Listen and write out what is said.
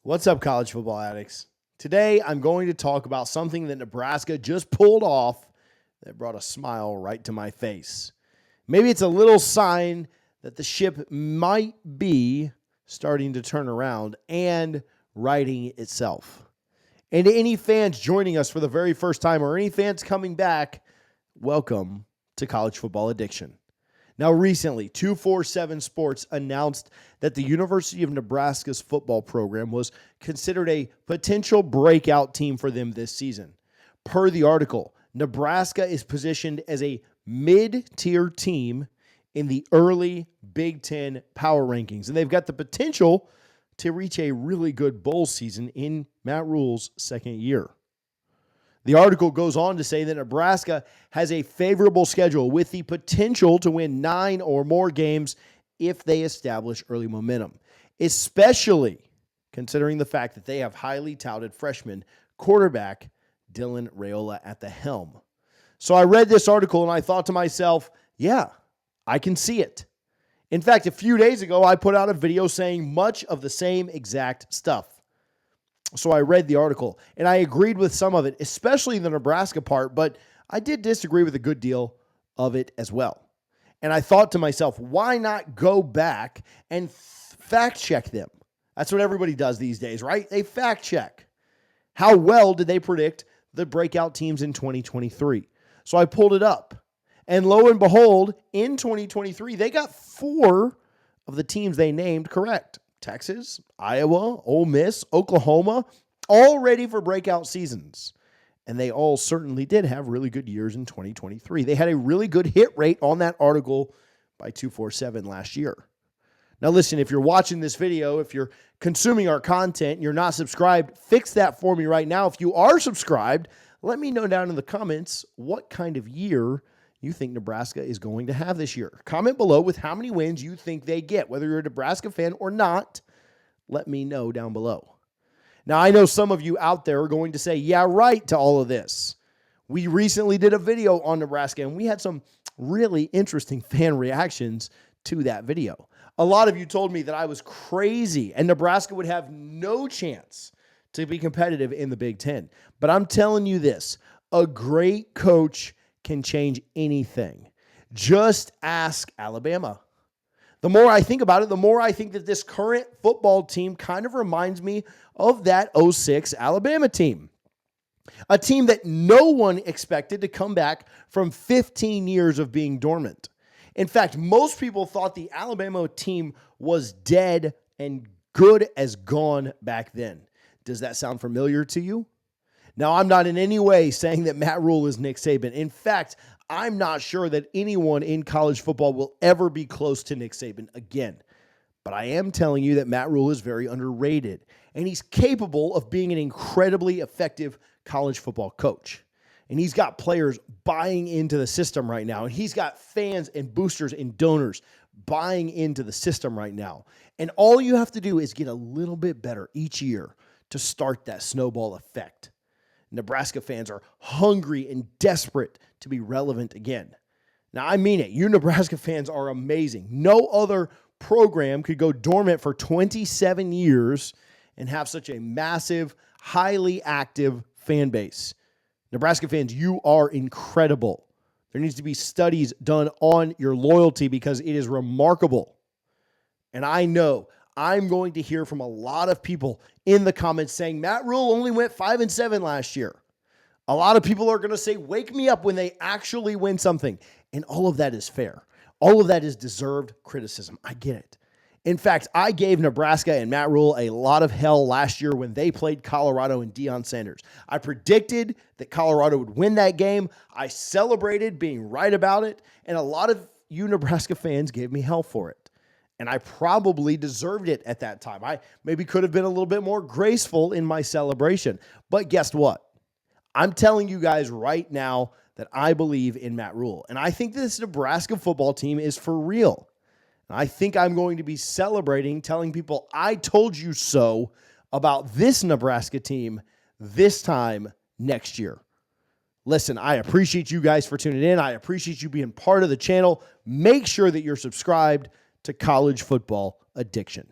What's up, college football addicts? Today, I'm going to talk about something that Nebraska just pulled off that brought a smile right to my face. Maybe it's a little sign that the ship might be starting to turn around and righting itself. And to any fans joining us for the very first time or any fans coming back, welcome to College Football Addiction. Now, recently, 247 Sports announced that the University of Nebraska's football program was considered a potential breakout team for them this season. Per the article, Nebraska is positioned as a mid-tier team in the early Big 10 power rankings, and they've got the potential to reach a really good bowl season in Matt Rhule's second year. The article goes on to say that Nebraska has a favorable schedule with the potential to win 9 or more games if they establish early momentum, especially considering the fact that they have highly touted freshman quarterback Dylan Rhule at the helm. So I read this article and I thought to myself, yeah, I can see it. In fact, a few days ago, I put out a video saying much of the same exact stuff. So I read the article, and I agreed with some of it, especially the Nebraska part, but I did disagree with a good deal of it as well. And I thought to myself, why not go back and fact check them? That's what everybody does these days, right? They fact check. How well did they predict the breakout teams in 2023? So I pulled it up. And lo and behold, in 2023, they got 4 of the teams they named correct. Texas, Iowa, Ole Miss, Oklahoma, all ready for breakout seasons. And they all certainly did have really good years in 2023. They had a really good hit rate on that article by 247 last year. Now listen, if you're watching this video, if you're consuming our content and you're not subscribed, fix that for me right now. If you are subscribed, let me know down in the comments what kind of year you think Nebraska is going to have this year. Comment below with how many wins you think they get. Whether you're a Nebraska fan or not, let me know down below. Now, I know some of you out there are going to say, yeah, right to all of this. We recently did a video on Nebraska, and we had some really interesting fan reactions to that video. A lot of you told me that I was crazy and Nebraska would have no chance to be competitive in the Big 10. But I'm telling you this, a great coach can change anything. Just ask Alabama. The more I think about it, the more I think that this current football team kind of reminds me of that 06 Alabama team. A team that no one expected to come back from 15 years of being dormant. In fact, most people thought the Alabama team was dead and good as gone back then. Does that sound familiar to you? Now, I'm not in any way saying that Matt Rhule is Nick Saban. In fact, I'm not sure that anyone in college football will ever be close to Nick Saban again. But I am telling you that Matt Rhule is very underrated, and he's capable of being an incredibly effective college football coach. And he's got players buying into the system right now, and he's got fans and boosters and donors buying into the system right now. And all you have to do is get a little bit better each year to start that snowball effect. Nebraska fans are hungry and desperate to be relevant again. Now, I mean it. You Nebraska fans are amazing. No other program could go dormant for 27 years and have such a massive, highly active fan base. Nebraska fans, you are incredible. There needs to be studies done on your loyalty because it is remarkable. And I know I'm going to hear from a lot of people in the comments saying Matt Rhule only went 5-7 last year. A lot of people are going to say, wake me up when they actually win something. And all of that is fair. All of that is deserved criticism. I get it. In fact, I gave Nebraska and Matt Rhule a lot of hell last year when they played Colorado and Deion Sanders. I predicted that Colorado would win that game. I celebrated being right about it. And a lot of you Nebraska fans gave me hell for it. And I probably deserved it at that time. I maybe could have been a little bit more graceful in my celebration. But guess what? I'm telling you guys right now that I believe in Matt Rhule. And I think this Nebraska football team is for real. And I think I'm going to be celebrating, telling people I told you so about this Nebraska team this time next year. Listen, I appreciate you guys for tuning in. I appreciate you being part of the channel. Make sure that you're subscribed to College Football Addiction.